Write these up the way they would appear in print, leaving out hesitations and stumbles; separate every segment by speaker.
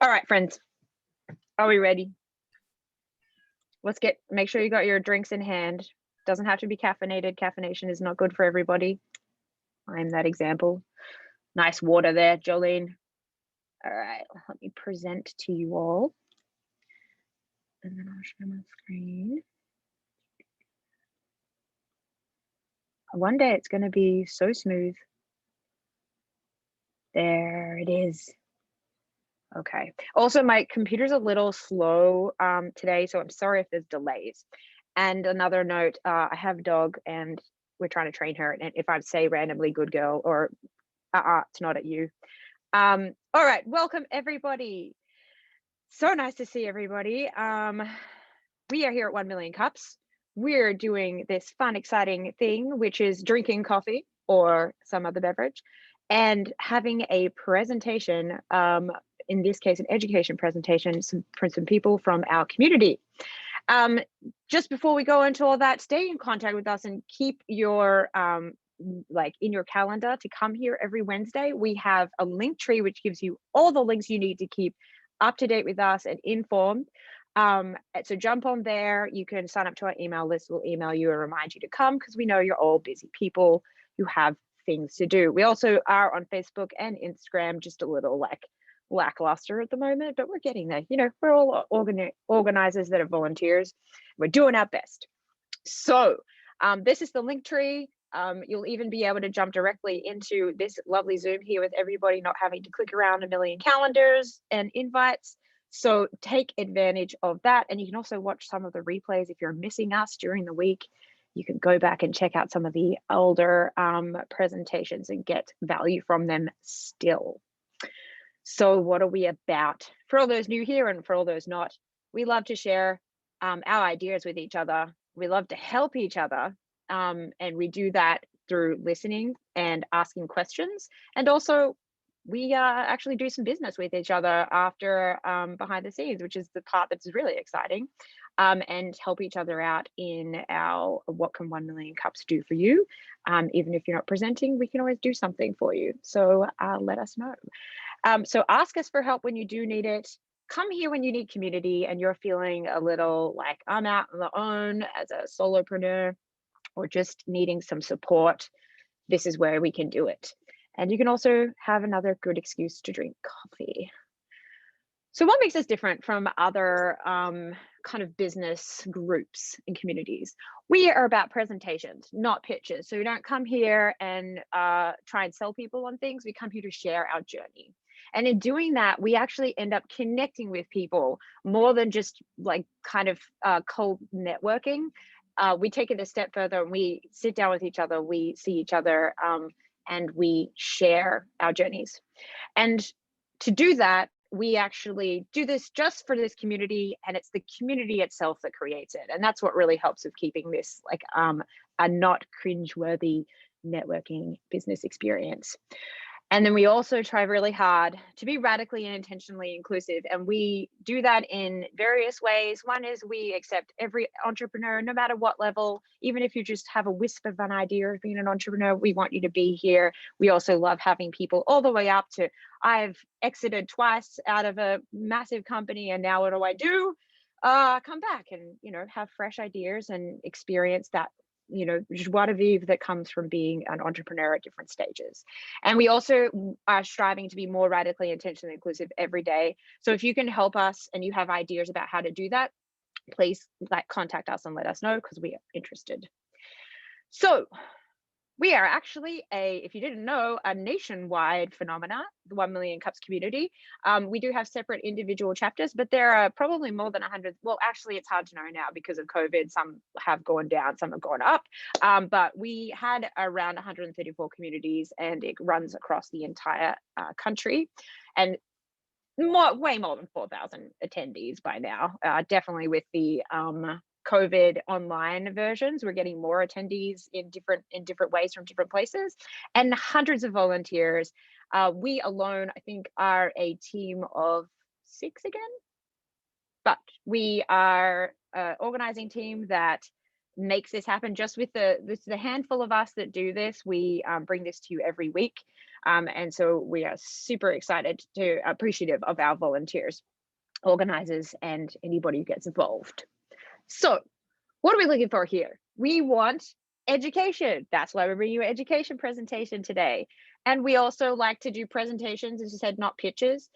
Speaker 1: All right, friends, are we ready? Make sure you got your drinks in hand. Doesn't have to be caffeinated. Caffeination is not good for everybody. I'm that example. Nice water there, Jolene. All right, let me present to you all. And then I'll share my screen. One day it's going to be so smooth. There it is. Okay. Also, my computer's a little slow today, so I'm sorry if there's delays. And another note, I have a dog and we're trying to train her. And if I say randomly good girl or it's not at you. All right, welcome everybody. So nice to see everybody. We are here at 1 Million Cups. We're doing this fun, exciting thing, which is drinking coffee or some other beverage and having a presentation, in this case, an education presentation for some people from our community. Just before we go into all that, stay in contact with us and keep your like in your calendar to come here every Wednesday. We have a link tree which gives you all the links you need to keep up to date with us and informed. So jump on there. You can sign up to our email list. We'll email you and remind you to come because we know you're all busy people who have things to do. We also are on Facebook and Instagram, just a little like lackluster at the moment, but we're getting there. You know, we're all organizers that are volunteers. We're doing our best. So this is the link tree. You'll even be able to jump directly into this lovely Zoom here with everybody, not having to click around a million calendars and invites. So take advantage of that. And you can also watch some of the replays if you're missing us during the week. You can go back and check out some of the older presentations and get value from them still. So what are we about? For all those new here and for all those not, we love to share our ideas with each other. We love to help each other. And we do that through listening and asking questions. And also we actually do some business with each other after behind the scenes, which is the part that's really exciting, and help each other out in our what can 1 Million Cups do for you. Even if you're not presenting, we can always do something for you. So let us know. So ask us for help when you do need it. Come here when you need community and you're feeling a little like I'm out on my own as a solopreneur or just needing some support. This is where we can do it. And you can also have another good excuse to drink coffee. So what makes us different from other kind of business groups and communities? We are about presentations, not pitches. So we don't come here and try and sell people on things. We come here to share our journey. And in doing that, we actually end up connecting with people more than just like kind of cold networking. We take it a step further and we sit down with each other, we see each other, and we share our journeys. And to do that, we actually do this just for this community, and it's the community itself that creates it. And that's what really helps with keeping this like a not cringeworthy networking business experience. And then we also try really hard to be radically and intentionally inclusive. And we do that in various ways. One is we accept every entrepreneur, no matter what level, even if you just have a wisp of an idea of being an entrepreneur, we want you to be here. We also love having people all the way up to, I've exited twice out of a massive company and now what do? Come back and, you know, have fresh ideas and experience that, you know, joie de vivre that comes from being an entrepreneur at different stages. And we also are striving to be more radically intentionally inclusive every day. So if you can help us and you have ideas about how to do that, please contact us and let us know because we are interested. So we are actually if you didn't know, a nationwide phenomena, the 1 Million Cups community. We do have separate individual chapters, but there are probably more than 100. Well, actually, it's hard to know now because of COVID. Some have gone down, some have gone up. But we had around 134 communities, and it runs across the entire country. And way more than 4,000 attendees by now. Definitely with the COVID online versions, we're getting more attendees in different ways from different places, and hundreds of volunteers. We alone, I think, are a team of 6 again, but we are an organizing team that makes this happen. Just with the handful of us that do this, we bring this to you every week. And so we are super excited to appreciative of our volunteers, organizers, and anybody who gets involved. So what are we looking for here? We want education. That's why we're bringing you an education presentation today. And we also like to do presentations, as you said, not pitches.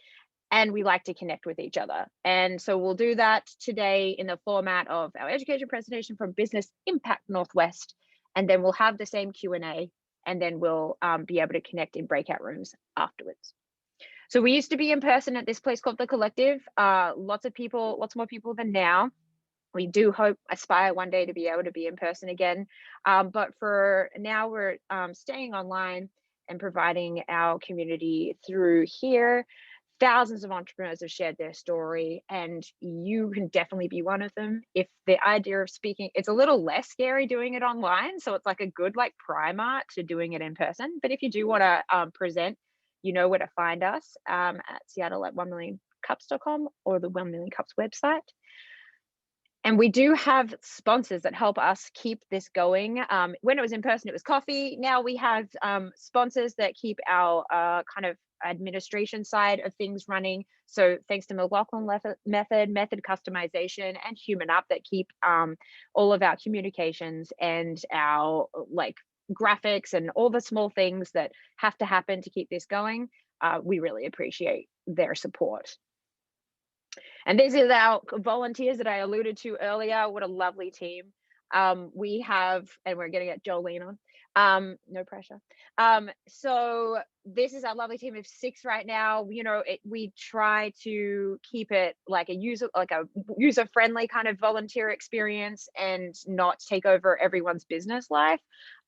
Speaker 1: And we like to connect with each other. And so we'll do that today in the format of our education presentation from Business Impact Northwest. And then we'll have the same Q&A, and then we'll be able to connect in breakout rooms afterwards. So we used to be in person at this place called The Collective. Lots more people than now. We do aspire one day to be able to be in person again. But for now, we're staying online and providing our community through here. Thousands of entrepreneurs have shared their story, and you can definitely be one of them. If the idea of speaking, it's a little less scary doing it online, so it's like a good primer to doing it in person. But if you do want to present, you know where to find us at Seattle at 1millioncups.com or the 1 Million Cups website. And we do have sponsors that help us keep this going. When it was in person, it was coffee. Now we have sponsors that keep our kind of administration side of things running. So thanks to McLaughlin Method Customization, and Human Up that keep all of our communications and our graphics and all the small things that have to happen to keep this going. We really appreciate their support. And these are our volunteers that I alluded to earlier. What a lovely team. We have, and we're going to get Jolene on, no pressure. So this is our lovely team of 6 right now. You know, we try to keep it like a user-friendly kind of volunteer experience and not take over everyone's business life.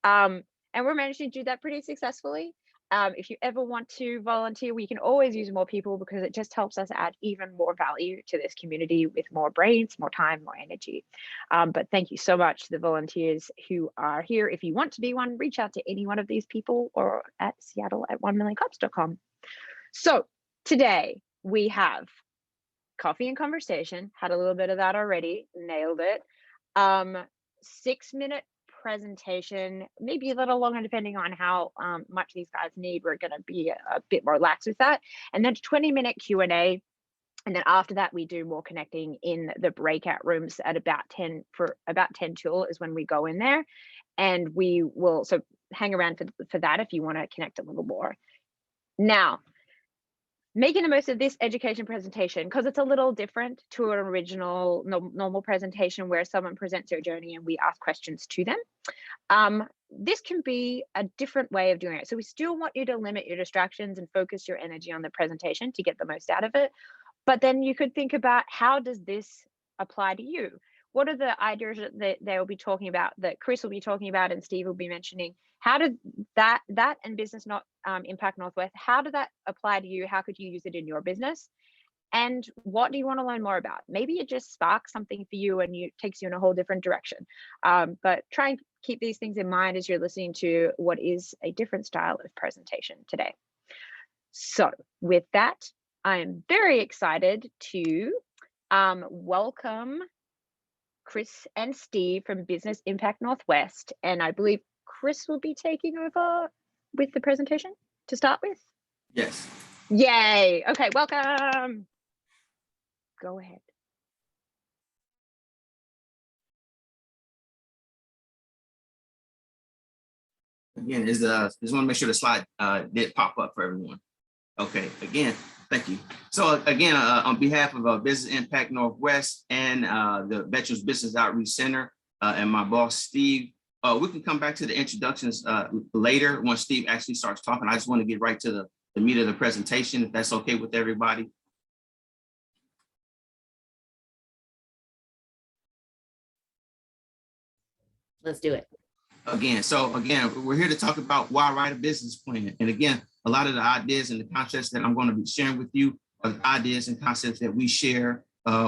Speaker 1: And we're managing to do that pretty successfully. If you ever want to volunteer, we can always use more people, because it just helps us add even more value to this community with more brains, more time, more energy. But thank you so much to the volunteers who are here. If you want to be one, reach out to any one of these people or at Seattle at 1millioncups.com. So today we have coffee and conversation, had a little bit of that already, nailed it. 6-minute presentation, maybe a little longer depending on how much these guys need. We're going to be a bit more lax with that. And then 20-minute Q&A. And then after that, we do more connecting in the breakout rooms at about 10 till is when we go in there. And we will, so hang around for that if you want to connect a little more. Now, making the most of this education presentation, because it's a little different to an original normal presentation where someone presents their journey and we ask questions to them. This can be a different way of doing it. So we still want you to limit your distractions and focus your energy on the presentation to get the most out of it. But then you could think about, how does this apply to you? What are the ideas that they will be talking about, that Chris will be talking about and Steve will be mentioning? How did that and Business Impact Northwest, how did that apply to you? How could you use it in your business? And what do you want to learn more about? Maybe it just sparks something for you and takes you in a whole different direction. But try and keep these things in mind as you're listening to what is a different style of presentation today. So with that, I am very excited to welcome Chris and Steve from Business Impact Northwest. And I believe Chris will be taking over with the presentation to start with.
Speaker 2: Yes.
Speaker 1: Yay. Okay, welcome. Go ahead.
Speaker 2: Again, just want to make sure the slide did pop up for everyone. Okay, again, thank you. So again, on behalf of Business Impact Northwest and the Veterans Business Outreach Center and my boss, Steve, we can come back to the introductions later when Steve actually starts talking. I just want to get right to the meat of the presentation, if that's okay with everybody.
Speaker 3: Let's do it.
Speaker 2: Again, we're here to talk about why write a business plan. And again, a lot of the ideas and the concepts that I'm going to be sharing with you are the ideas and concepts that we share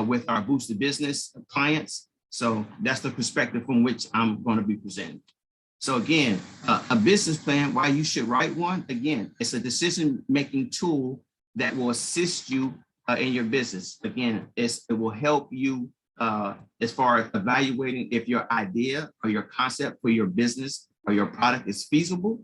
Speaker 2: with our Boost the Business clients. So that's the perspective from which I'm going to be presenting. So again, a business plan, why you should write one. Again, it's a decision-making tool that will assist you in your business. Again, it will help you as far as evaluating if your idea or your concept for your business or your product is feasible.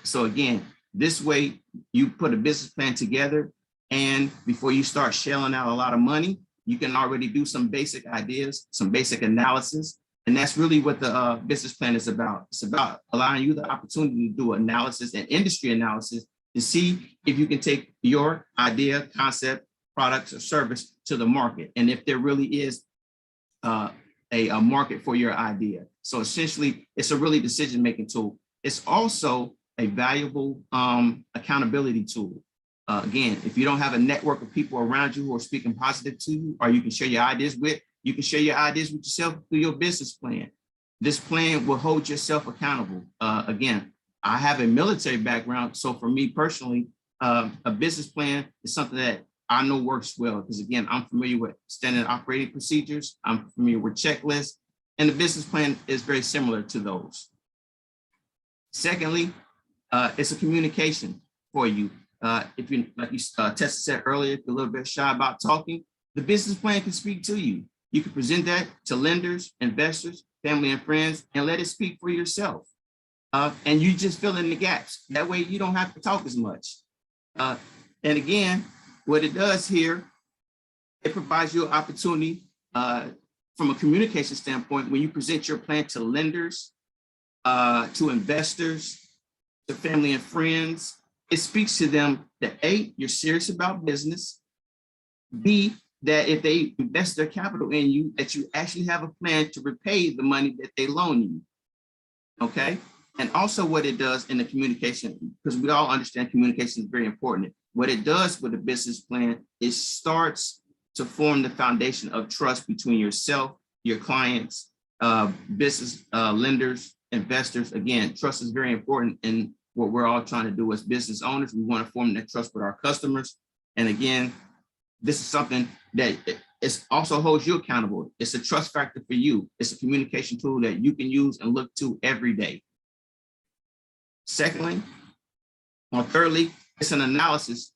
Speaker 2: So again, This way, you put a business plan together, and before you start shelling out a lot of money, you can already do some basic ideas, some basic analysis. And that's really what the business plan is about. It's about allowing you the opportunity to do analysis and industry analysis to see if you can take your idea, concept, products, or service to the market, and if there really is a market for your idea. So essentially, it's a really decision-making tool. It's also a valuable accountability tool. Again, if you don't have a network of people around you who are speaking positive to you, or you can share your ideas with, you can share your ideas with yourself through your business plan. This plan will hold yourself accountable. Again, I have a military background, so for me personally, a business plan is something that I know works well, because again, I'm familiar with standard operating procedures, I'm familiar with checklists, and the business plan is very similar to those. Secondly, it's a communication for you. If you, like you Tessa said earlier, if you're a little bit shy about talking, the business plan can speak to you. You can present that to lenders, investors, family and friends, and let it speak for yourself. And you just fill in the gaps. That way you don't have to talk as much. And again, what it does here, it provides you an opportunity from a communication standpoint when you present your plan to lenders, to investors, to family and friends. It speaks to them that A, you're serious about business, B, that if they invest their capital in you, that you actually have a plan to repay the money that they loan you, okay? And also what it does in the communication, because we all understand communication is very important. What it does with a business plan, it starts to form the foundation of trust between yourself, your clients, business lenders, investors. Again, trust is very important in what we're all trying to do as business owners. We want to form that trust with our customers. And again, this is something that it also holds you accountable. It's a trust factor for you. It's a communication tool that you can use and look to every day. Secondly, or thirdly, it's an analysis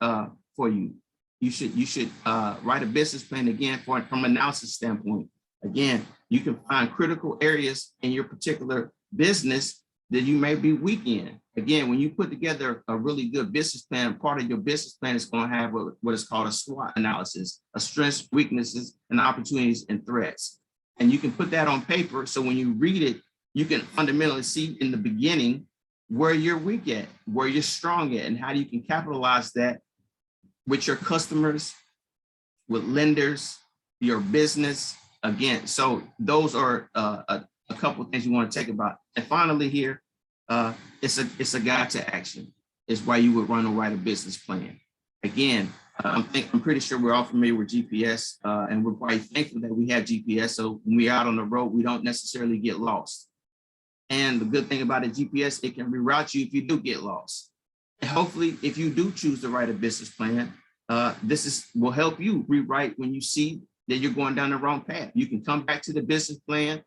Speaker 2: for you. You should write a business plan again from an analysis standpoint. Again, you can find critical areas in your particular business that you may be weak in. Again, when you put together a really good business plan, part of your business plan is going to have what is called a SWOT analysis, a strengths, weaknesses, and opportunities and threats. And you can put that on paper, so when you read it, you can fundamentally see in the beginning where you're weak at, where you're strong at, and how you can capitalize that with your customers, with lenders, your business. Again, so those are a couple of things you want to take about. And finally here, it's a guide to action. It's why you would run or write a business plan. Again, I'm pretty sure we're all familiar with GPS, and we're quite thankful that we have GPS. So when we're out on the road, we don't necessarily get lost. And the good thing about a GPS, it can reroute you if you do get lost. And hopefully, if you do choose to write a business plan, will help you rewrite when you see that you're going down the wrong path. You can come back to the business plan.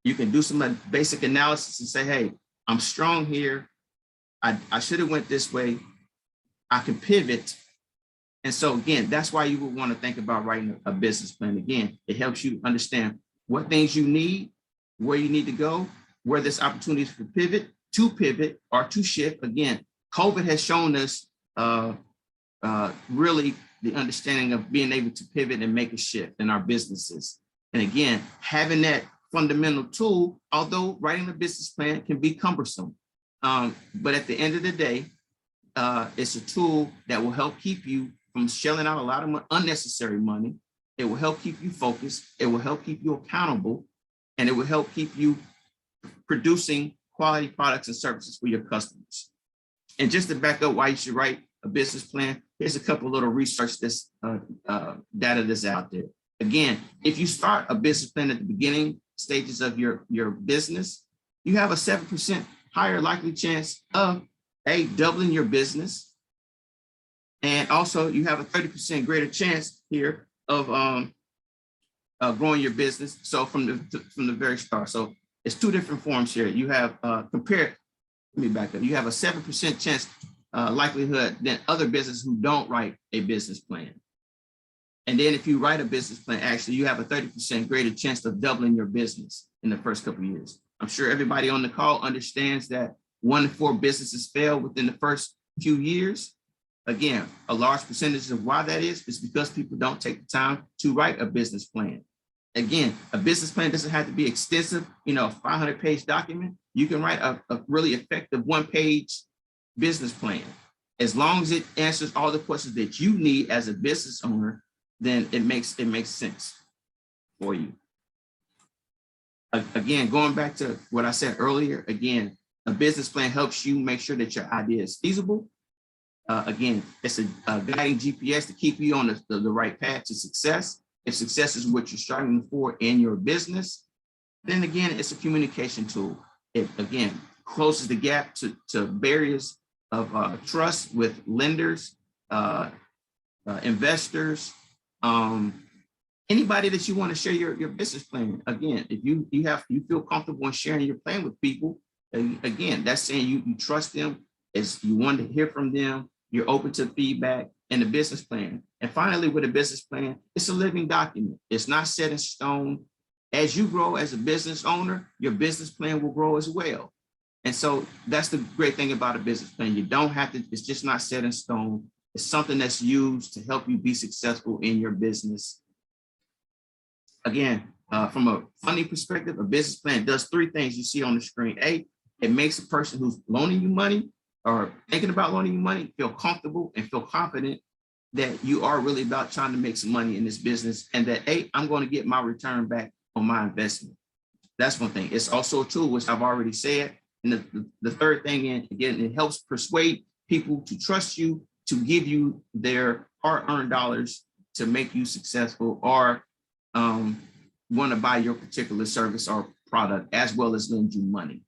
Speaker 2: You can do some basic analysis and say, hey, I'm strong here. I should have went this way. I can pivot. And so again, that's why you would want to think about writing a business plan. Again, it helps you understand what things you need, where you need to go, where there's opportunities for pivot or to shift. Again, COVID has shown us really the understanding of being able to pivot and make a shift in our businesses. And again, having that fundamental tool, although writing a business plan can be cumbersome, but at the end of the day, it's a tool that will help keep you from shelling out a lot of unnecessary money. It will help keep you focused. It will help keep you accountable, and it will help keep you producing quality products and services for your customers. And just to back up why you should write a business plan, here's a couple little research data that's out there. Again, if you start a business plan at the beginning stages of your business, you have a 7% higher likely chance of doubling your business. And also you have a 30% greater chance here of growing your business. So from the very start. So it's two different forms here. You have let me back up. You have a 7% chance likelihood than other businesses who don't write a business plan. And then if you write a business plan, actually you have a 30% greater chance of doubling your business in the first couple of years. I'm sure everybody on the call understands that 1 in 4 businesses fail within the first few years. Again, a large percentage of why that is because people don't take the time to write a business plan. Again, a business plan doesn't have to be extensive, a 500-page document. You can write a really effective 1-page business plan. As long as it answers all the questions that you need as a business owner, then it makes sense for you. Again, going back to what I said earlier, again, a business plan helps you make sure that your idea is feasible. Again, it's a guiding GPS to keep you on the right path to success. If success is what you're striving for in your business, then again, it's a communication tool. It, again, closes the gap to barriers of trust with lenders, investors, anybody that you want to share your business plan. Again, if you feel comfortable in sharing your plan with people, again, that's saying you trust them, as you want to hear from them, you're open to feedback and the business plan. And finally, with a business plan, it's a living document. It's not set in stone. As you grow as a business owner, your business plan will grow as well. And so that's the great thing about a business plan. You don't have to, it's just not set in stone. It's something that's used to help you be successful in your business. Again, from a funding perspective, a business plan does 3 things you see on the screen. A, it makes a person who's loaning you money or thinking about loaning you money feel comfortable and feel confident that you are really about trying to make some money in this business, and that, hey, I'm going to get my return back on my investment. That's one thing. It's also a tool, which I've already said. And the third thing, and again, it helps persuade people to trust you, to give you their hard-earned dollars to make you successful, or want to buy your particular service or product, as well as lend you money.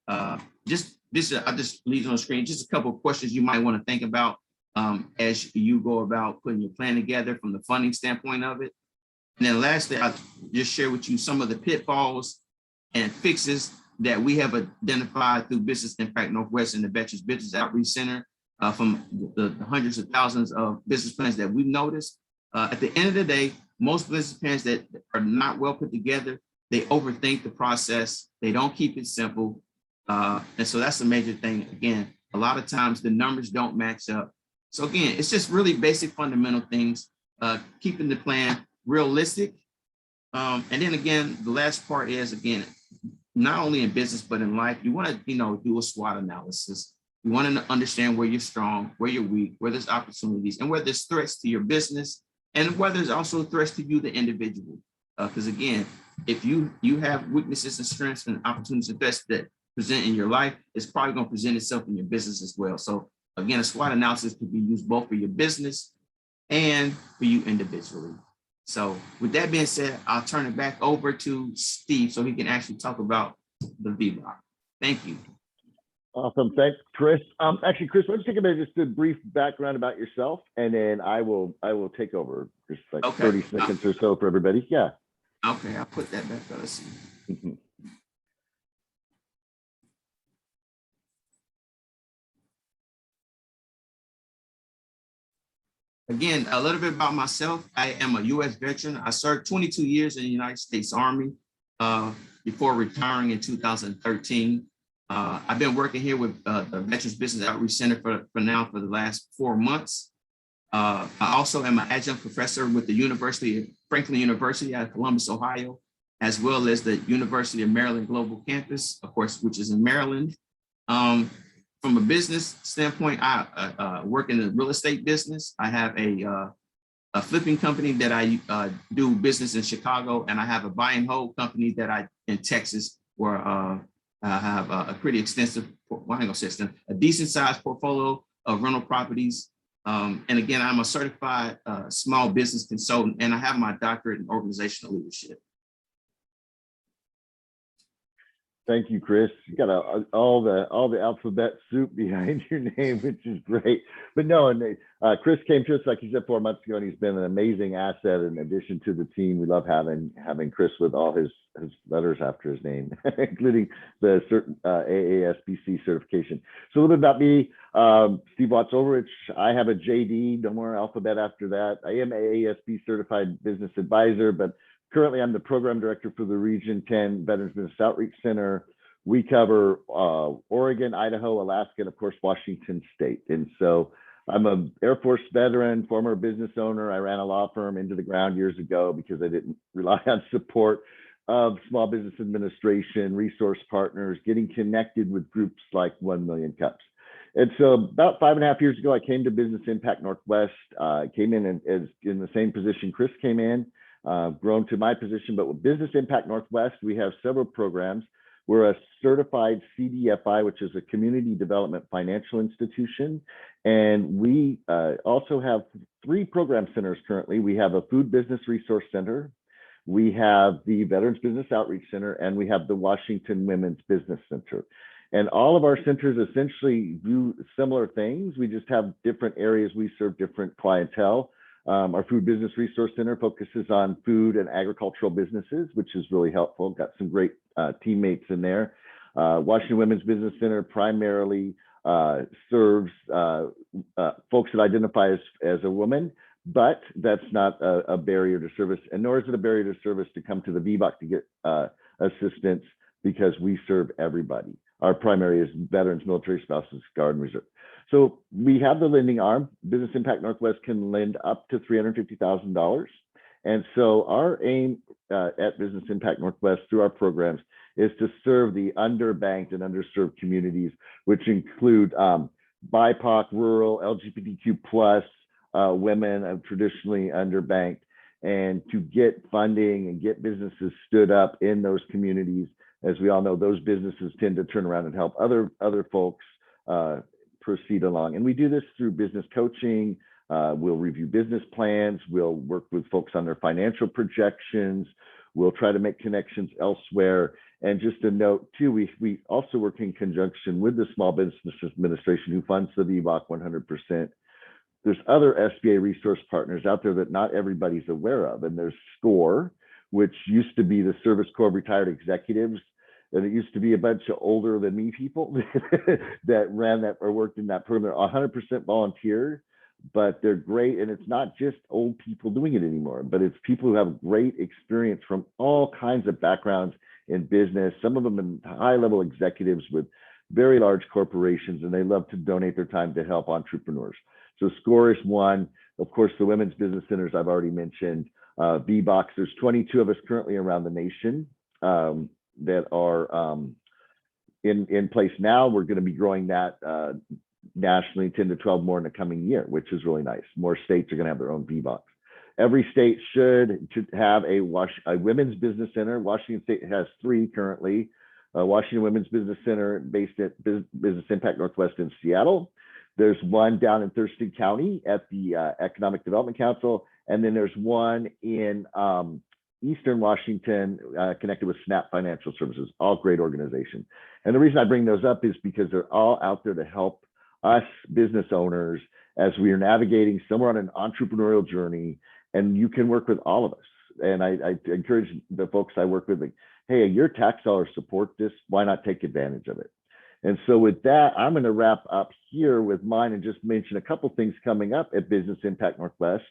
Speaker 2: I just leave on the screen just a couple of questions you might want to think about as you go about putting your plan together from the funding standpoint of it. And then lastly, I'll just share with you some of the pitfalls and fixes that we have identified through Business Impact Northwest and the Veterans Business Outreach Center from the hundreds of thousands of business plans that we've noticed. At the end of the day, most business plans that are not well put together, they overthink the process. They don't keep it simple. And so that's a major thing. Again, a lot of times the numbers don't match up. So again, it's just really basic fundamental things, keeping the plan realistic. And then again, the last part is, again, not only in business, but in life, you want to, do a SWOT analysis. You want to understand where you're strong, where you're weak, where there's opportunities, and where there's threats to your business, and where there's also threats to you, the individual. Because again, if you have weaknesses and strengths and opportunities and threats that present in your life, it's probably going to present itself in your business as well. So again, a SWOT analysis could be used both for your business and for you individually. So with that being said, I'll turn it back over to Steve so he can actually talk about the VBOC. Thank you.
Speaker 3: Awesome. Thanks, Chris. Actually, Chris, why don't you take a minute, just a brief background about yourself, and then I will take over just like 30 seconds or so for everybody. Yeah.
Speaker 2: Okay, I'll put that back. Let's see. Again, a little bit about myself. I am a U.S. veteran. I served 22 years in the United States Army before retiring in 2013. I've been working here with the Veterans Business Outreach Center for the last 4 months. I also am an adjunct professor with the Franklin University out of Columbus, Ohio, as well as the University of Maryland Global Campus, of course, which is in Maryland. From a business standpoint, I work in the real estate business. I have a flipping company that I do business in Chicago, and I have a buy and hold company that in Texas, where I have a pretty extensive, well, I'm gonna say extensive, a decent sized portfolio of rental properties. And again, I'm a certified small business consultant, and I have my doctorate in organizational leadership.
Speaker 3: Thank you, Chris. You got all the alphabet soup behind your name, which is great. But no, and Chris came to us, like you said, 4 months ago, and he's been an amazing asset in addition to the team. We love having Chris with all his letters after his name, including the AASPC certification. So a little bit about me, Steve Watts-Overich. I have a JD, no more alphabet after that. I am AASP certified business advisor, but currently, I'm the program director for the Region 10 Veterans Business Outreach Center. we cover Oregon, Idaho, Alaska, and of course, Washington State. And so I'm an Air Force veteran, former business owner. I ran a law firm into the ground years ago because I didn't rely on support of Small Business Administration, resource partners, getting connected with groups like 1 Million Cups. And so about 5.5 years ago, I came to Business Impact Northwest. Came in as in the same position Chris came in, grown to my position. But with Business Impact Northwest, we have several programs. We're a certified CDFI, which is a community development financial institution. And we also have 3 program centers currently. We have a food business resource center. We have the Veterans Business Outreach Center, and we have the Washington Women's Business Center. And all of our centers essentially do similar things. We just have different areas. We serve different clientele. Our Food Business Resource Center focuses on food and agricultural businesses, which is really helpful. Got some great teammates in there. Washington Women's Business Center primarily serves folks that identify as a woman, but that's not a barrier to service, and nor is it a barrier to service to come to the VBOC to get assistance, because we serve everybody. Our primary is veterans, military spouses, Guard, and Reserve. So we have the lending arm. Business Impact Northwest can lend up to $350,000. And so our aim at Business Impact Northwest through our programs is to serve the underbanked and underserved communities, which include BIPOC, rural, LGBTQ plus, women traditionally underbanked, and to get funding and get businesses stood up in those communities. As we all know, those businesses tend to turn around and help other folks proceed along. And we do this through business coaching. We'll review business plans. We'll work with folks on their financial projections. We'll try to make connections elsewhere. And just a note too, we also work in conjunction with the Small Business Administration, who funds the VBOC 100%. There's other SBA resource partners out there that not everybody's aware of. And there's SCORE, which used to be the Service Corps of Retired Executives. And it used to be a bunch of older than me people that ran that or worked in that program. They're 100% volunteer, but they're great. And it's not just old people doing it anymore, but it's people who have great experience from all kinds of backgrounds in business, some of them in high-level executives with very large corporations, and they love to donate their time to help entrepreneurs. So SCORE is one. Of course, the Women's Business Centers I've already mentioned. VBOC, there's 22 of us currently around the nation that are in place now. We're going to be growing that nationally, 10 to 12 more in the coming year, which is really nice. More states are going to have their own VBOCs. Every state should have a women's business center. Washington State has 3 currently. Washington Women's Business Center based at Business Impact Northwest in Seattle. There's one down in Thurston County at the Economic Development Council. And then there's one in Eastern Washington connected with SNAP Financial Services, all great organizations. And the reason I bring those up is because they're all out there to help us business owners as we are navigating somewhere on an entrepreneurial journey, and you can work with all of us. And I encourage the folks I work with, like, hey, your tax dollars support this, why not take advantage of it? And so with that, I'm going to wrap up here with mine and just mention a couple things coming up at Business Impact Northwest.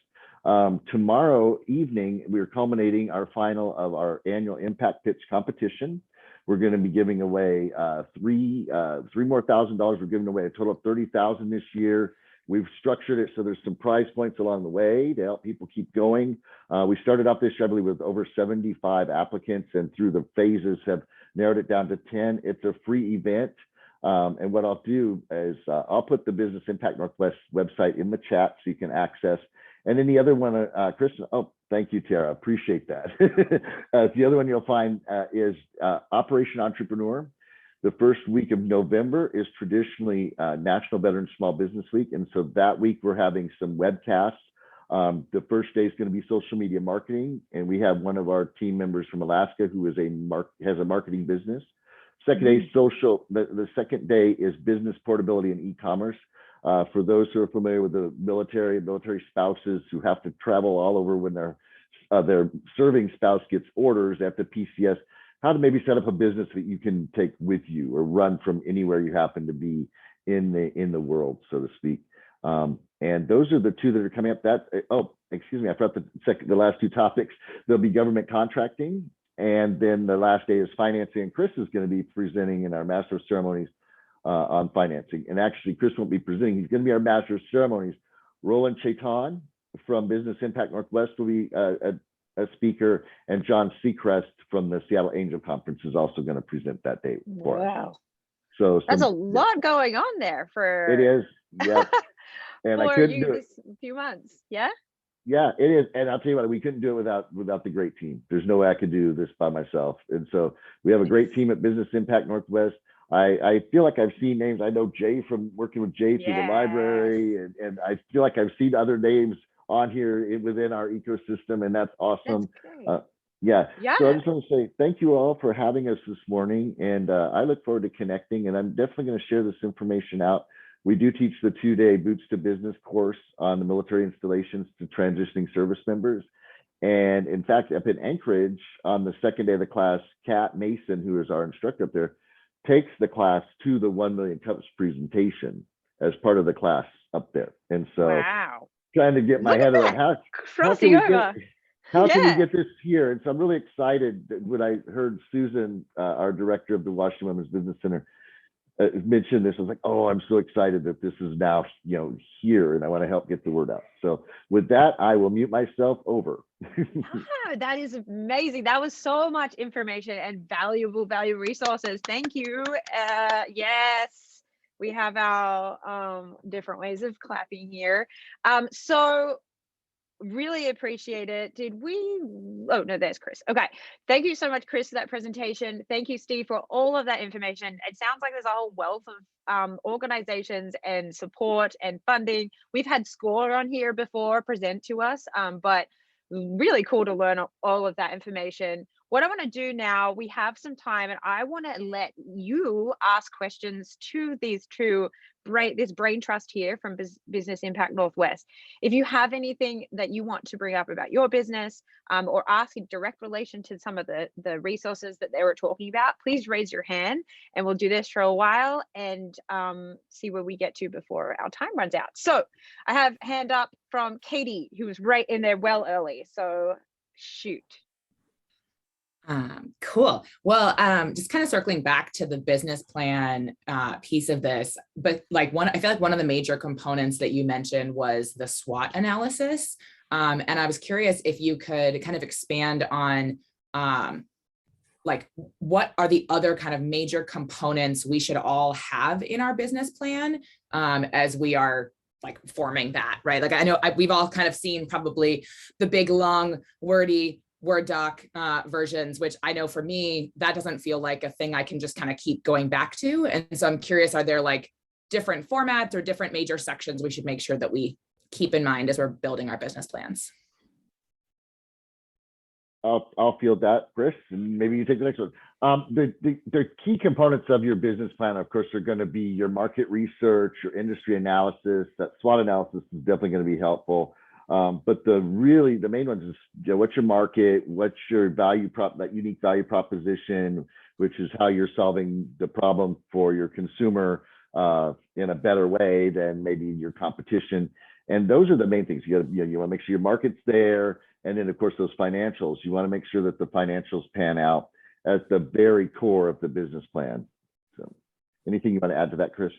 Speaker 3: Tomorrow evening, we're culminating our final of our annual Impact Pitch competition. We're going to be giving away three more $1,000. We're giving away a total of $30,000 this year. We've structured it so there's some prize points along the way to help people keep going. We started off this year, I believe, with over 75 applicants, and through the phases have narrowed it down to 10. It's a free event. And what I'll do is I'll put the Business Impact Northwest website in the chat so you can access. And then the other one, Chris, oh, thank you, Tara, appreciate that. The other one you'll find is Operation Entrepreneur. The first week of November is traditionally National Veterans Small Business Week. And so that week we're having some webcasts. The first day is going to be social media marketing. And we have one of our team members from Alaska who is has a marketing business. Second day is social. The second day is business portability and e-commerce. For those who are familiar with the military spouses who have to travel all over when their serving spouse gets orders at the PCS, how to maybe set up a business that you can take with you or run from anywhere you happen to be in the world, so to speak. And those are the 2 that are coming up. Oh, excuse me, I forgot the last 2 topics. There'll be government contracting And then the last day is financing, and Chris is going to be presenting in our Master of Ceremonies on financing. And actually, Chris won't be presenting. He's going to be our Master of Ceremonies. Roland Chaitan from Business Impact Northwest will be a speaker, and John Seacrest from the Seattle Angel Conference is also going to present that day for us.
Speaker 1: Wow.
Speaker 3: So
Speaker 1: That's a lot going on there for
Speaker 3: it is. Yep. And I
Speaker 1: for
Speaker 3: couldn't
Speaker 1: you
Speaker 3: do it.
Speaker 1: this few months. Yeah.
Speaker 3: Yeah, it is. And I'll tell you what, we couldn't do it without the great team. There's no way I could do this by myself. And so we have a great team at Business Impact Northwest. I feel like I've seen names. I know Jay from working with Jay through the library, and I feel like I've seen other names on here within our ecosystem, and that's awesome.
Speaker 1: That's
Speaker 3: yeah.
Speaker 1: Yeah.
Speaker 3: So I just want to say thank you all for having us this morning, and I look forward to connecting, and I'm definitely going to share this information out. We do teach the 2-day Boots to Business course on the military installations to transitioning service members. And in fact, up in Anchorage, on the second day of the class, Kat Mason, who is our instructor up there, takes the class to the 1 Million Cups presentation as part of the class up there. And so
Speaker 1: wow.
Speaker 3: trying to get my
Speaker 1: Look
Speaker 3: head
Speaker 1: at
Speaker 3: around
Speaker 1: that.
Speaker 3: how can we
Speaker 1: Crossing over.
Speaker 3: how can we
Speaker 1: Yeah.
Speaker 3: get this here? And so I'm really excited that when I heard Susan, our director of the Washington Women's Business Center, mention this. I was like, oh, I'm so excited that this is now, here, and I want to help get the word out. So with that, I will mute myself over.
Speaker 1: That is amazing. That was so much information and valuable resources. Thank you. Yes, we have our different ways of clapping here. So really appreciate it. Oh no, there's Chris. Okay, thank you so much, Chris, for that presentation. Thank you, Steve, for all of that information. It sounds like there's a whole wealth of organizations and support and funding. We've had SCORE on here before present to us, but really cool to learn all of that information. What I want to do now, we have some time, and I want to let you ask questions to these two this brain trust here from Business Impact Northwest. If you have anything that you want to bring up about your business, or ask in direct relation to some of the resources that they were talking about, please raise your hand, and we'll do this for a while and see where we get to before our time runs out. So I have hand up from Katie, who was right in there well early. So shoot.
Speaker 4: Cool. Well, just kind of circling back to the business plan piece of this, but I feel like one of the major components that you mentioned was the SWOT analysis. And I was curious if you could kind of expand on what are the other kind of major components we should all have in our business plan as we are forming that, right? I know we've all kind of seen probably the big, long, wordy Word doc versions, which I know for me, that doesn't feel like a thing I can just kind of keep going back to. And so I'm curious, are there different formats or different major sections we should make sure that we keep in mind as we're building our business plans?
Speaker 3: I'll field that, Chris, and maybe you take the next one. The key components of your business plan, of course, are going to be your market research, your industry analysis. That SWOT analysis is definitely going to be helpful. But the main ones is what's your market, what's your that unique value proposition, which is how you're solving the problem for your consumer in a better way than maybe your competition. And those are the main things. You want to make sure your market's there, and then of course those financials. You want to make sure that the financials pan out at the very core of the business plan. So, anything you want to add to that, Chris?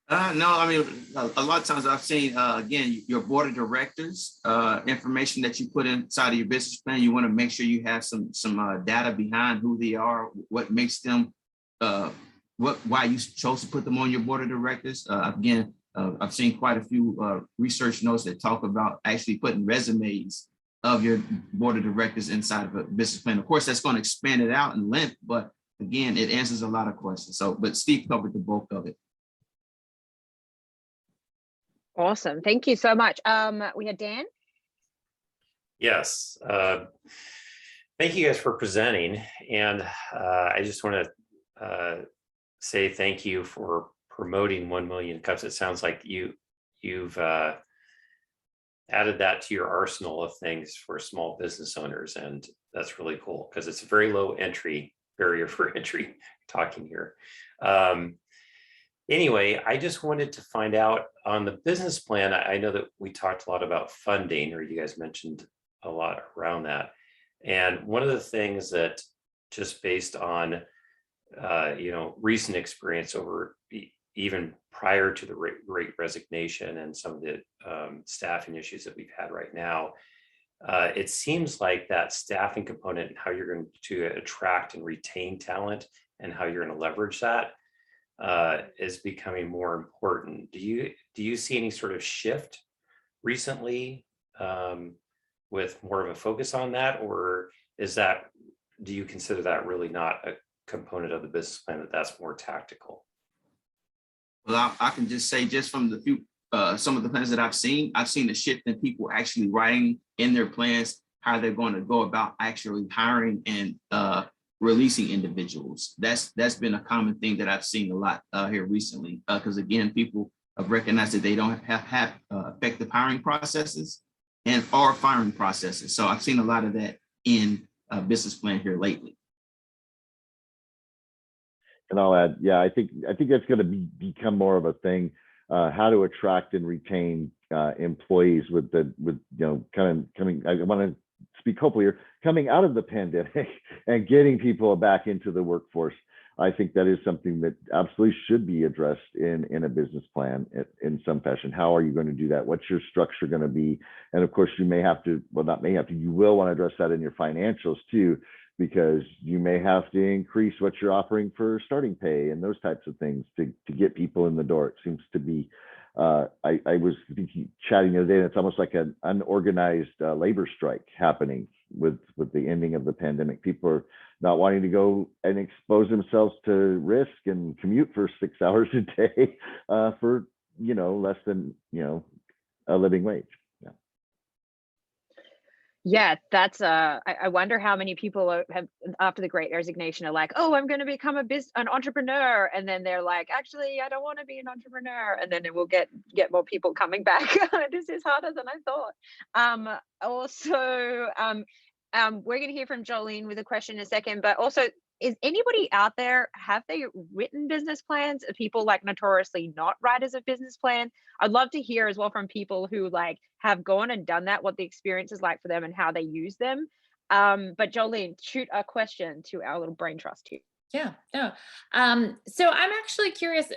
Speaker 2: No, I mean, a lot of times I've seen, again, your board of directors, information that you put inside of your business plan, you want to make sure you have some data behind who they are, what makes them, why you chose to put them on your board of directors. Again, I've seen quite a few research notes that talk about actually putting resumes of your board of directors inside of a business plan. Of course, that's going to expand it out in length, but again, it answers a lot of questions. So, but Steve covered the bulk of it.
Speaker 1: Awesome. Thank you so much. We had Dan.
Speaker 5: Yes. Thank you guys for presenting. And I just want to say thank you for promoting 1 Million Cups. It sounds like you've added that to your arsenal of things for small business owners. And that's really cool because it's a very low barrier for entry talking here. Anyway, I just wanted to find out on the business plan. I know that we talked a lot about funding, or you guys mentioned a lot around that. And one of the things that, just based on recent experience over even prior to the Great Resignation and some of the staffing issues that we've had right now, it seems like that staffing component and how you're going to attract and retain talent and how you're going to leverage that is becoming more important. Do you see any sort of shift recently with more of a focus on that, or do you consider that really not a component of the business plan, that's more tactical?
Speaker 2: Well, I can just say, just from the few some of the plans that I've seen a shift in people actually writing in their plans how they're going to go about actually hiring and releasing individuals. That's been a common thing that I've seen a lot here recently, because again, people have recognized that they don't have effective hiring processes and or firing processes. So I've seen a lot of that in business plan here lately.
Speaker 3: And I'll add, yeah, I think that's going to become more of a thing. How to attract and retain employees I want to speak hopefully here, coming out of the pandemic and getting people back into the workforce. I think that is something that absolutely should be addressed in a business plan in some fashion. How are you going to do that? What's your structure going to be? And of course, you will want to address that in your financials too, because you may have to increase what you're offering for starting pay and those types of things to get people in the door. It seems to be, I was chatting the other day, and it's almost like an unorganized labor strike happening with the ending of the pandemic. People are not wanting to go and expose themselves to risk and commute for 6 hours a day for, less than, a living wage.
Speaker 1: Yeah, that's I wonder how many people have after the Great Resignation are like, oh, I'm going to become an entrepreneur, and then they're like, actually, I don't want to be an entrepreneur, and then it will get more people coming back. This is harder than I thought. We're going to hear from Jolene with a question in a second, but also, is anybody out there, have they written business plans? Are people like notoriously not writers of business plan? I'd love to hear as well from people who like have gone and done that, what the experience is like for them and how they use them. But Jolene, shoot a question to our little brain trust here.
Speaker 6: Yeah, no. So I'm actually curious,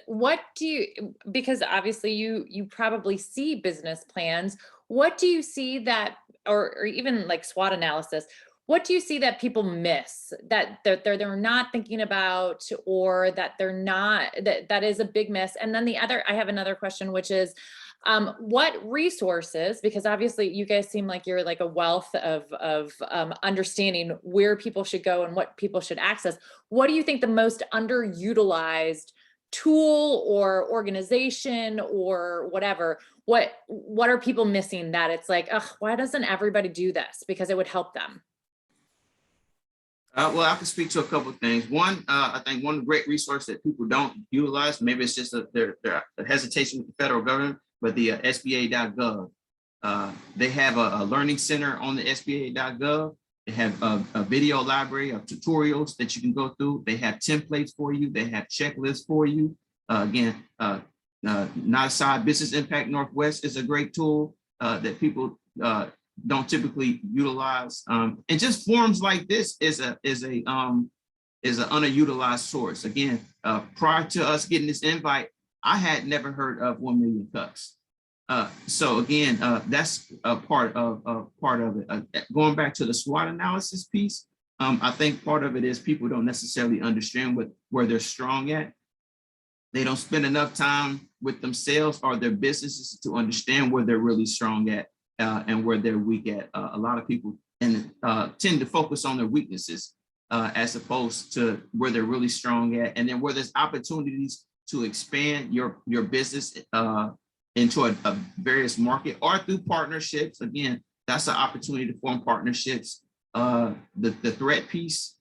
Speaker 6: because obviously you probably see business plans. What do you see that, or even like SWOT analysis, what do you see that people miss, that they're not thinking about, or that they're not, that is a big miss? And then I have another question, which is, what resources, because obviously you guys seem like you're like a wealth of understanding where people should go and what people should access. What do you think the most underutilized tool or organization or whatever, what are people missing that it's like, ugh, why doesn't everybody do this? Because it would help them.
Speaker 2: Well, I can speak to a couple of things. One, I think one great resource that people don't utilize, maybe it's just their hesitation with the federal government, but the SBA.gov. They have a learning center on the SBA.gov. They have a video library of tutorials that you can go through. They have templates for you. They have checklists for you. Not Aside Business Impact Northwest is a great tool that people don't typically utilize, and just forums like this is an underutilized source. Again, prior to us getting this invite, I had never heard of 1 Million Cups. So again, that's a part of it. Going back to the SWOT analysis piece, I think part of it is people don't necessarily understand where they're strong at. They don't spend enough time with themselves or their businesses to understand where they're really strong at. And where they're weak at. A lot of people tend to focus on their weaknesses as opposed to where they're really strong at, and then where there's opportunities to expand your business into a various market or through partnerships. Again, that's an opportunity to form partnerships. The threat piece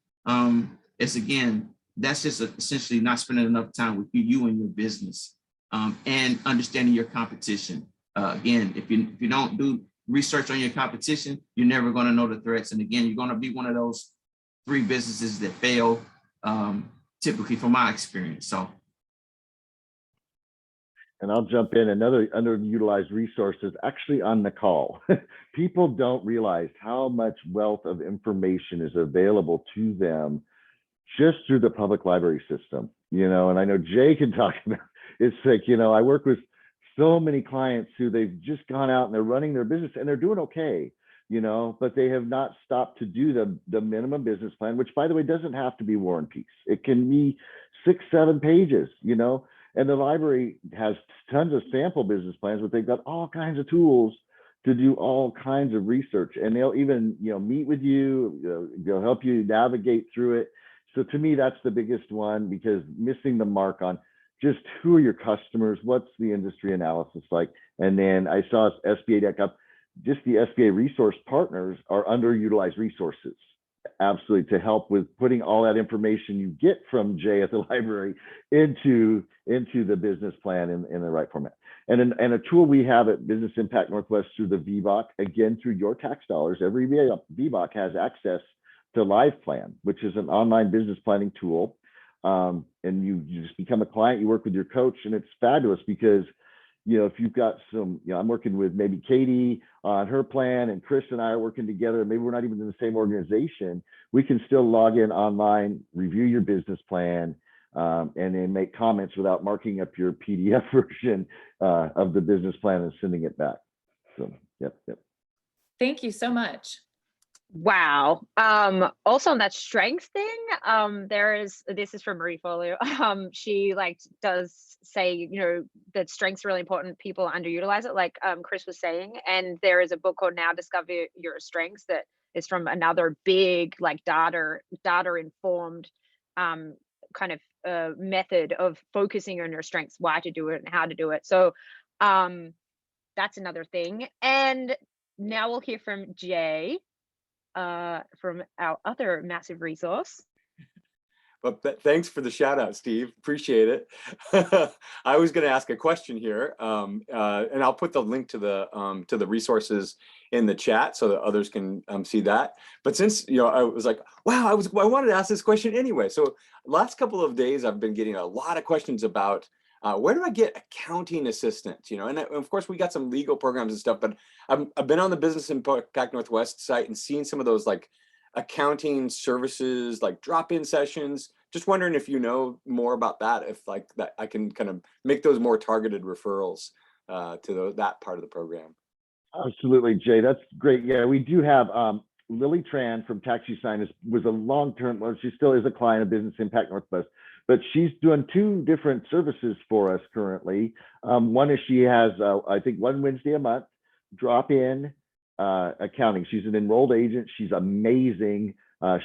Speaker 2: is, again, that's just essentially not spending enough time with you and your business, and understanding your competition. Again, if you don't do research on your competition, you're never going to know the threats. And again, you're going to be one of those 3 businesses that fail, typically from my experience. So.
Speaker 3: And I'll jump in. Another underutilized resource is actually on the call. People don't realize how much wealth of information is available to them just through the public library system, and I know Jay can talk about, it's like, I work with so many clients who they've just gone out and they're running their business and they're doing okay, but they have not stopped to do the minimum business plan, which by the way, doesn't have to be War and Peace. It can be 6-7 pages, and the library has tons of sample business plans, but they've got all kinds of tools to do all kinds of research, and they'll even, meet with you, they'll help you navigate through it. So to me, that's the biggest one, because missing the mark on just who are your customers, what's the industry analysis like, and then I saw SBA.gov, just the SBA resource partners are underutilized resources, absolutely, to help with putting all that information you get from Jay at the library into the business plan in the right format. And a tool we have at Business Impact Northwest through the VBOC, again, through your tax dollars, every VBOC has access to LivePlan, which is an online business planning tool. And you just become a client, you work with your coach, and it's fabulous because, if you've got some, I'm working with maybe Katie on her plan, and Chris and I are working together, maybe we're not even in the same organization, we can still log in online, review your business plan, and then make comments without marking up your PDF version of the business plan and sending it back. So, yep.
Speaker 6: Thank you so much.
Speaker 1: Wow. Also on that strength thing, this is from Marie Folio. She does say, that strength's really important. People underutilize it, like Chris was saying. And there is a book called Now Discover Your Strengths that is from another big data informed kind of method of focusing on your strengths, why to do it and how to do it. So that's another thing. And now we'll hear from Jay. From our other massive resource.
Speaker 7: Well, thanks for the shout out, Steve. Appreciate it. I was going to ask a question here, and I'll put the link to the resources in the chat so that others can see that. But since I was like, wow, I wanted to ask this question anyway. So last couple of days, I've been getting a lot of questions about where do I get accounting assistance? And of course we got some legal programs and stuff, but I've been on the Business Impact Northwest site and seen some of those accounting services, drop-in sessions. Just wondering if you know more about that, if that I can kind of make those more targeted referrals to that part of the program.
Speaker 3: Absolutely, Jay. That's great. Yeah, we do have Lily Tran from TaxUSign was a long-term, well, she still is a client of Business Impact Northwest, but she's doing 2 different services for us currently. One is she has, I think, one Wednesday a month, drop-in accounting. She's an enrolled agent. She's amazing.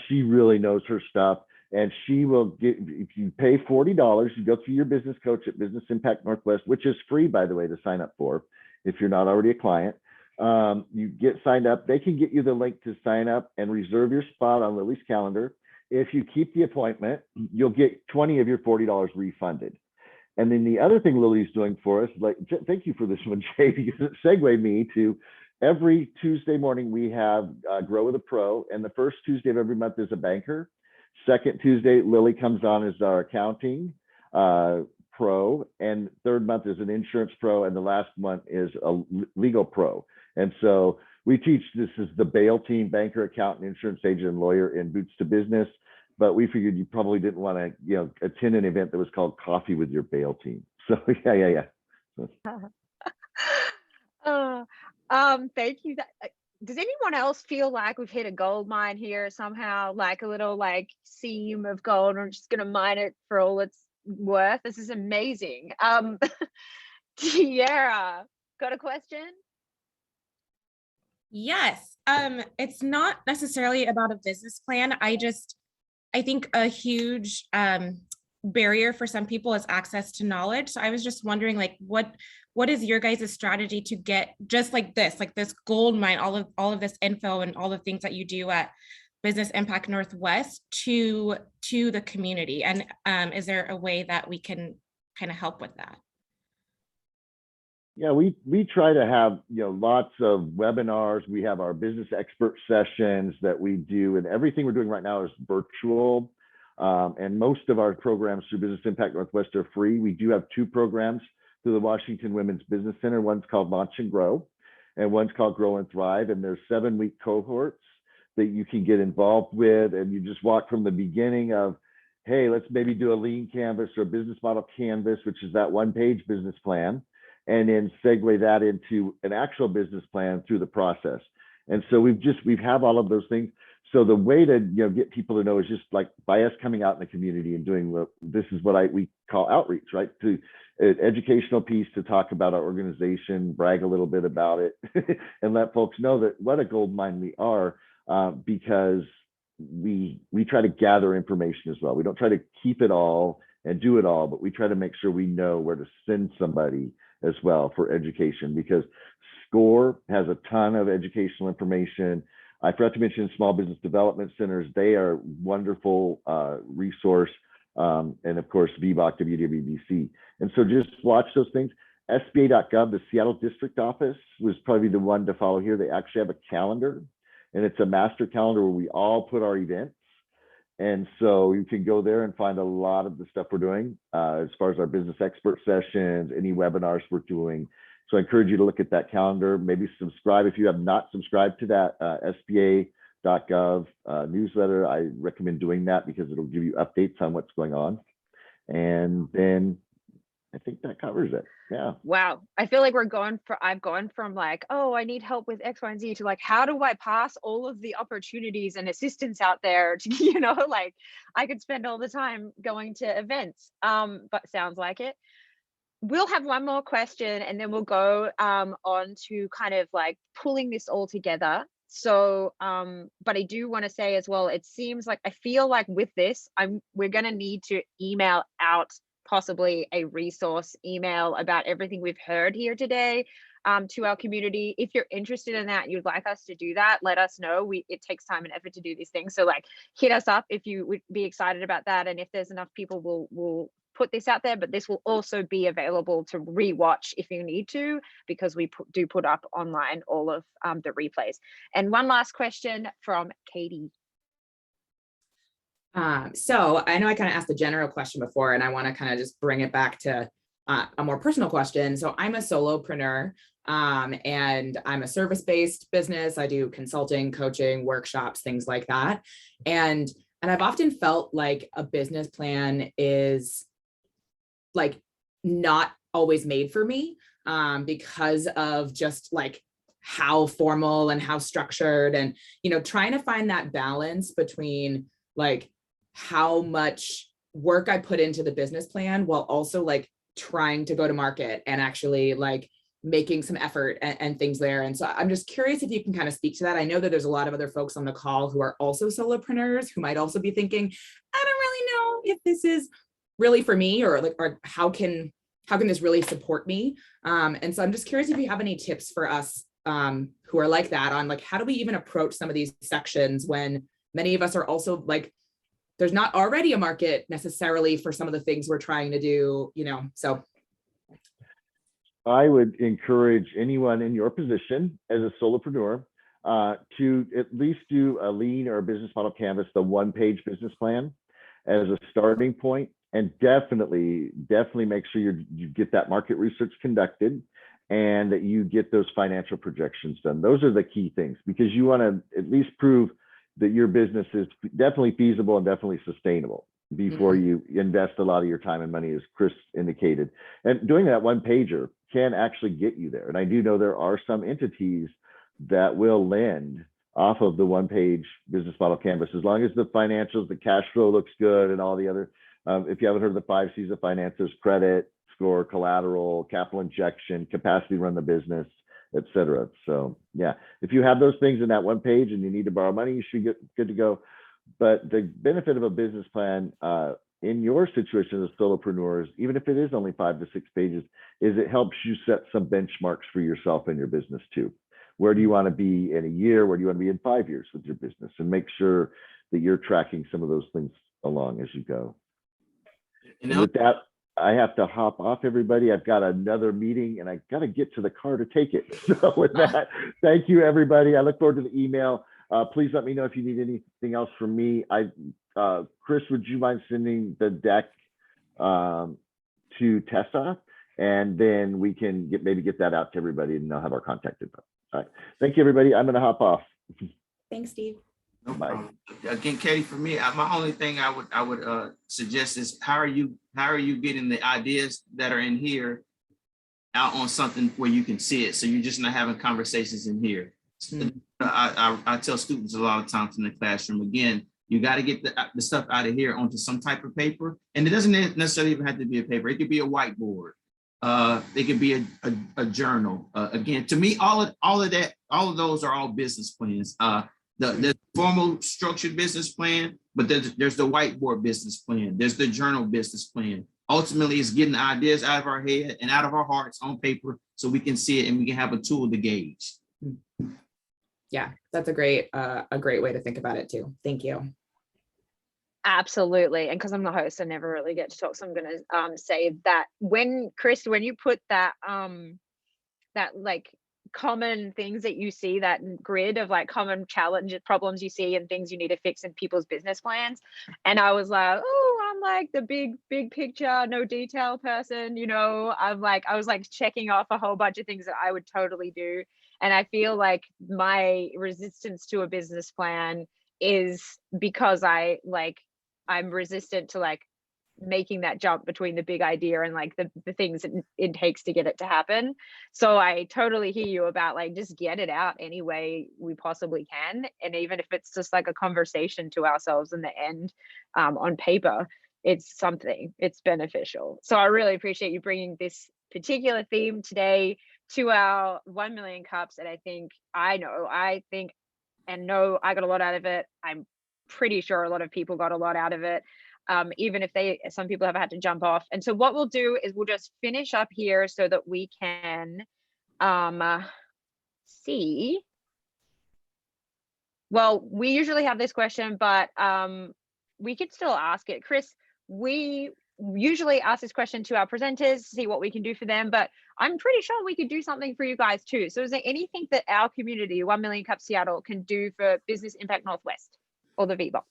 Speaker 3: She really knows her stuff. And she will get, if you pay $40, you go through your business coach at Business Impact Northwest, which is free, by the way, to sign up for if you're not already a client. You get signed up. They can get you the link to sign up and reserve your spot on Lily's calendar. If you keep the appointment, you'll get $20 of your $40 refunded. And then the other thing Lily's doing for us, thank you for this one, Jay, because it segued me to every Tuesday morning we have Grow with a Pro, and the first Tuesday of every month is a banker. Second Tuesday, Lily comes on as our accounting pro, and third month is an insurance pro, and the last month is a legal pro. And so we teach, this is the Bail team, banker, accountant, insurance agent, and lawyer in Boots to Business. But we figured you probably didn't want to, attend an event that was called Coffee with Your Bail Team. So yeah.
Speaker 1: Thank you. Does anyone else feel like we've hit a gold mine here somehow, like a little seam of gold? I'm just gonna mine it for all it's worth. This is amazing. Tiara, got a question?
Speaker 8: Yes. It's not necessarily about a business plan. I think a huge barrier for some people is access to knowledge. So I was just wondering, what is your guys' strategy to get just this gold mine, all of this info and all the things that you do at Business Impact Northwest to the community? And is there a way that we can kind of help with that?
Speaker 3: Yeah, we try to have lots of webinars. We have our business expert sessions that we do, and everything we're doing right now is virtual. And most of our programs through Business Impact Northwest are free. We do have 2 programs through the Washington Women's Business Center. One's called Launch and Grow, and one's called Grow and Thrive. And there's 7-week cohorts that you can get involved with. And you just walk from the beginning of, hey, let's maybe do a lean canvas or a business model canvas, which is that 1-page business plan, and then segue that into an actual business plan through the process. And so we have all of those things. So the way to get people to know is just like by us coming out in the community and doing this is what we call outreach, right? To an educational piece to talk about our organization, brag a little bit about it, and let folks know that what a gold mine we are, because we try to gather information as well. We don't try to keep it all and do it all, but we try to make sure we know where to send somebody as well for education, because SCORE has a ton of educational information. I forgot to mention small business development centers. They are wonderful resource. And of course, VBOC, WWDC. And so just watch those things. SBA.gov, the Seattle District Office was probably the one to follow here. They actually have a calendar, and it's a master calendar where we all put our events. And so you can go there and find a lot of the stuff we're doing as far as our business expert sessions, any webinars we're doing. So I encourage you to look at that calendar, maybe subscribe. If you have not subscribed to that SBA.gov newsletter, I recommend doing that because it'll give you updates on what's going on. And then I think that covers it. Yeah.
Speaker 1: Wow. I feel like I've gone from like, oh, I need help with X, Y, and Z to like, how do I pass all of the opportunities and assistance out there to, like I could spend all the time going to events. But sounds like it. We'll have one more question and then we'll go on to kind of like pulling this all together. So, but I do want to say as well, it seems like I feel like with this, we're going to need to email out possibly a resource email about everything we've heard here today to our community. If you're interested in that, you'd like us to do that, let us know. It takes time and effort to do these things. So like hit us up if you would be excited about that. And if there's enough people, we'll put this out there, but this will also be available to rewatch if you need to, because we do put up online all of the replays. And one last question from Katie.
Speaker 4: So I know I kind of asked the general question before, and I want to kind of just bring it back to a more personal question. So I'm a solopreneur, and I'm a service-based business. I do consulting, coaching, workshops, things like that. And I've often felt like a business plan is like not always made for me because of just like how formal and how structured, and trying to find that balance between like how much work I put into the business plan while also like trying to go to market and actually like making some effort and things there. And so I'm just curious if you can kind of speak to that. I know that there's a lot of other folks on the call who are also solopreneurs who might also be thinking, I don't really know if this is really for me, or how can this really support me? And so I'm just curious if you have any tips for us who are like that on like, how do we even approach some of these sections when many of us are also like, there's not already a market necessarily for some of the things we're trying to do, so.
Speaker 3: I would encourage anyone in your position as a solopreneur to at least do a lean or a business model canvas, the 1-page business plan as a starting point. And definitely make sure you get that market research conducted and that you get those financial projections done. Those are the key things, because you want to at least prove that your business is definitely feasible and definitely sustainable before you invest a lot of your time and money, as Chris indicated. And doing that 1-pager can actually get you there. And I do know there are some entities that will lend off of the 1-page business model canvas, as long as the financials, the cash flow looks good, and all the other. If you haven't heard of the 5 C's of finance, there's credit, score, collateral, capital injection, capacity to run the business, et cetera. So yeah, if you have those things in that 1 page and you need to borrow money, you should get good to go. But the benefit of a business plan in your situation as solopreneurs, even if it is only 5 to 6 pages, is it helps you set some benchmarks for yourself and your business too. Where do you want to be in a year? Where do you want to be in 5 years with your business? And make sure that you're tracking some of those things along as you go. And with that, I have to hop off, everybody. I've got another meeting and I got to get to the car to take it. So with that, thank you, everybody. I look forward to the email. Please let me know if you need anything else from me. Chris, would you mind sending the deck to Tessa? and then we can maybe get that out to everybody, and they'll have our contact info. All right. Thank you, everybody. I'm going to hop off.
Speaker 4: Thanks, Steve.
Speaker 2: No
Speaker 3: Bye.
Speaker 2: problem. Again, Katie, for me, my only thing I would suggest is how are you getting the ideas that are in here out on something where you can see it, so you're just not having conversations in here. I tell students a lot of times in the classroom, again, you got to get the stuff out of here onto some type of paper, and it doesn't necessarily even have to be a paper. It could be a whiteboard. It could be a journal. Again, to me, all of those are all business plans. The formal structured business plan, but there's the whiteboard business plan. There's the journal business plan. Ultimately, it's getting the ideas out of our head and out of our hearts on paper so we can see it and we can have a tool to gauge.
Speaker 4: Yeah, that's a great way to think about it too. Thank you.
Speaker 1: Absolutely. And because I'm the host, I never really get to talk. So I'm going to say that Chris, when you put that like common things that you see, that grid of like common challenges, problems you see and things you need to fix in people's business plans. And I was like, oh, I'm like the big picture, no detail person, you know. I was like checking off a whole bunch of things that I would totally do. And I feel like my resistance to a business plan is because I'm resistant to like making that jump between the big idea and like the things that it takes to get it to happen. So I totally hear you about like just get it out any way we possibly can, and even if it's just like a conversation to ourselves in the end, on paper, it's beneficial. So I really appreciate you bringing this particular theme today to our 1 million cups. And I know I got a lot out of it. I'm pretty sure a lot of people got a lot out of it, even if some people have had to jump off. And so what we'll do is we'll just finish up here so that we can see. Well, we usually have this question, but we could still ask it. Chris, we usually ask this question to our presenters, see what we can do for them, but I'm pretty sure we could do something for you guys too. So is there anything that our community, 1 Million Cups Seattle, can do for Business Impact Northwest or the VBOC?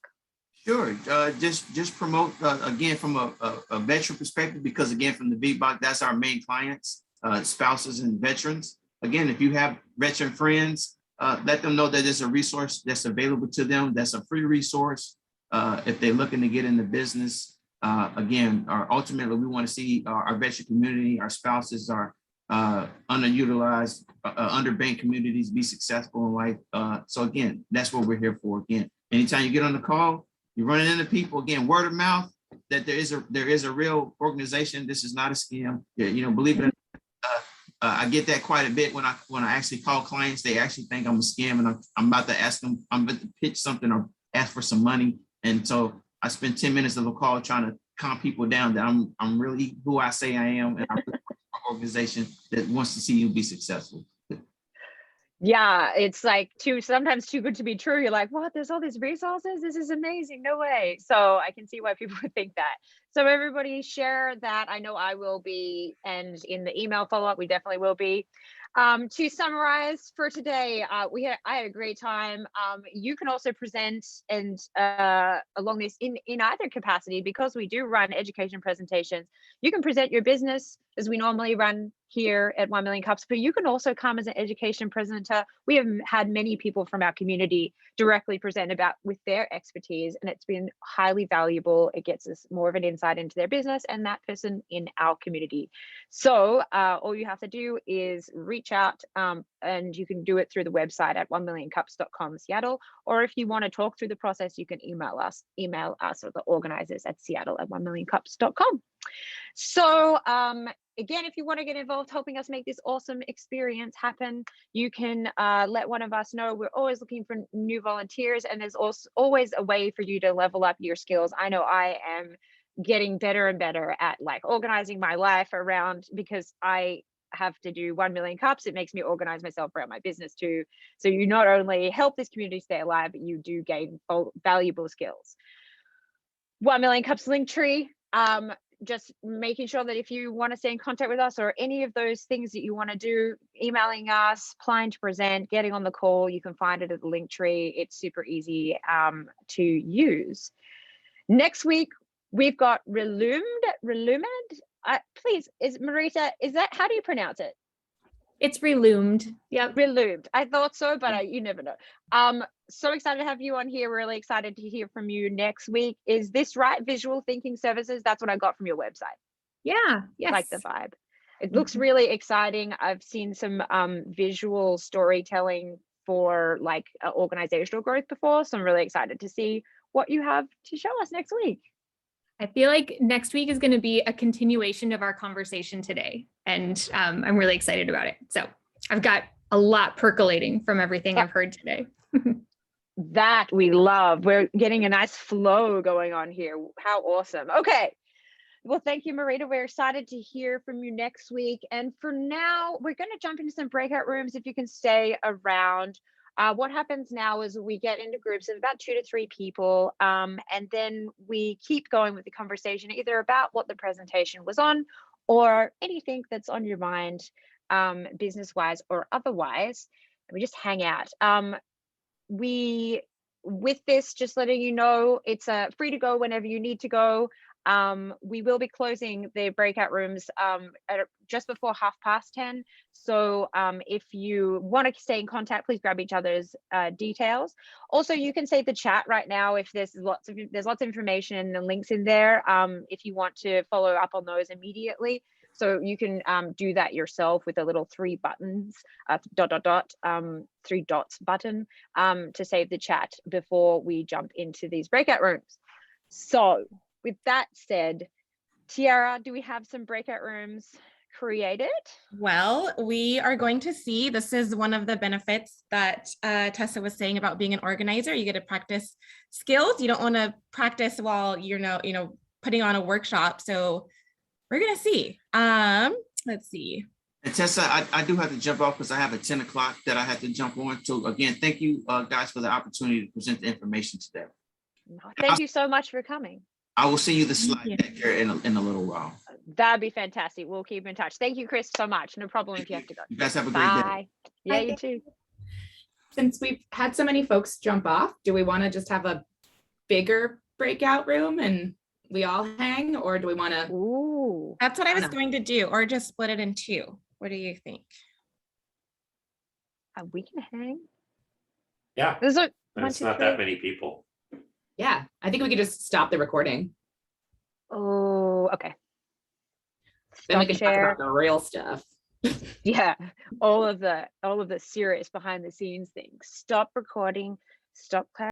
Speaker 2: Sure, just promote, again, from a veteran perspective, because again, from the VBOC, that's our main clients, spouses and veterans. Again, if you have veteran friends, let them know that there's a resource that's available to them. That's a free resource. If they're looking to get into business, again, ultimately, we want to see our veteran community, our spouses, our underutilized, underbanked communities be successful in life. So again, that's what we're here for. Again, anytime you get on the call, you're running into people, again, word of mouth, that there is a real organization. This is not a scam. You know, believe it or not, I get that quite a bit when I actually call clients. They actually think I'm a scam, and I'm about to ask them, I'm about to pitch something or ask for some money. And so I spend 10 minutes of a call trying to calm people down that I'm really who I say I am, and I'm an organization that wants to see you be successful.
Speaker 1: Yeah, it's like sometimes too good to be true. You're like, what? There's all these resources. This is amazing. No way. So I can see why people would think that. So everybody share that. I know I will be, and in the email follow-up, we definitely will be. To summarize for today, I had a great time. You can also present and along this in either capacity, because we do run education presentations. You can present your business as we normally run here at 1 Million Cups, but you can also come as an education presenter. We have had many people from our community directly present with their expertise, and it's been highly valuable. It gets us more of an insight into their business and that person in our community. So all you have to do is reach out, and you can do it through the website at 1millioncups.com Seattle, or if you want to talk through the process, you can email us or the organizers at seattle@1millioncups.com. So again, if you want to get involved helping us make this awesome experience happen, you can let one of us know. We're always looking for new volunteers, and there's also always a way for you to level up your skills. I know I am getting better and better at like organizing my life around, because I have to do 1 Million Cups. It makes me organize myself around my business too. So you not only help this community stay alive, but you do gain valuable skills. 1 Million Cups Linktree. Just making sure that if you want to stay in contact with us or any of those things that you want to do, emailing us, applying to present, getting on the call, you can find it at the Linktree. It's super easy to use. Next week, we've got Relumed. please, is Marita, is that, how do you pronounce it?
Speaker 9: It's Reloomed. Yep.
Speaker 1: Reloomed. I thought so, but you never know. So excited to have you on here. Really excited to hear from you next week. Is this right? Visual Thinking Services. That's what I got from your website.
Speaker 9: Yeah. Yes.
Speaker 1: Like the vibe. It looks really exciting. I've seen some visual storytelling for like organizational growth before. So I'm really excited to see what you have to show us next week.
Speaker 9: I feel like next week is going to be a continuation of our conversation today. And I'm really excited about it. So I've got a lot percolating from everything I've heard today.
Speaker 1: That we love. We're getting a nice flow going on here. How awesome. Okay. Well, thank you, Marita. We're excited to hear from you next week. And for now, we're going to jump into some breakout rooms if you can stay around. What happens now is we get into groups of about 2 to 3 people, and then we keep going with the conversation, either about what the presentation was on or anything that's on your mind, business-wise or otherwise. And we just hang out. With this, just letting you know, it's free to go whenever you need to go. We will be closing the breakout rooms just before 10:30. So if you want to stay in contact, please grab each other's details. Also, you can save the chat right now if there's lots of information and the links in there if you want to follow up on those immediately. So you can do that yourself with a little 3 buttons, 3 dots button to save the chat before we jump into these breakout rooms. So with that said, Tiara, do we have some breakout rooms created?
Speaker 8: Well, we are going to see, this is one of the benefits that Tessa was saying about being an organizer. You get to practice skills. You don't want to practice while you're putting on a workshop. So we're going to see. Let's see.
Speaker 2: And Tessa, I do have to jump off because I have a 10 o'clock that I have to jump on. So again, thank you guys for the opportunity to present the information today.
Speaker 1: Thank you so much for coming.
Speaker 2: I will send you the slide deck here in a little while.
Speaker 1: That'd be fantastic. We'll keep in touch. Thank you, Chris, so much. No problem if you have to go.
Speaker 2: You guys have a great day.
Speaker 1: Bye. Yeah, you too.
Speaker 4: Since we've had so many folks jump off, do we want to just have a bigger breakout room and we all hang, or do we want to?
Speaker 1: Ooh.
Speaker 8: That's what I was going to do, or just split it in 2. What do you think?
Speaker 1: We can hang.
Speaker 5: Yeah,
Speaker 1: There's a
Speaker 5: it's not that many people.
Speaker 4: Yeah, I think we could just stop the recording.
Speaker 1: Oh, okay.
Speaker 4: Then we
Speaker 1: Stop
Speaker 4: can
Speaker 1: share.
Speaker 4: talk about the real stuff.
Speaker 1: Yeah, all of the serious behind the scenes things. Stop recording. Stop clapping.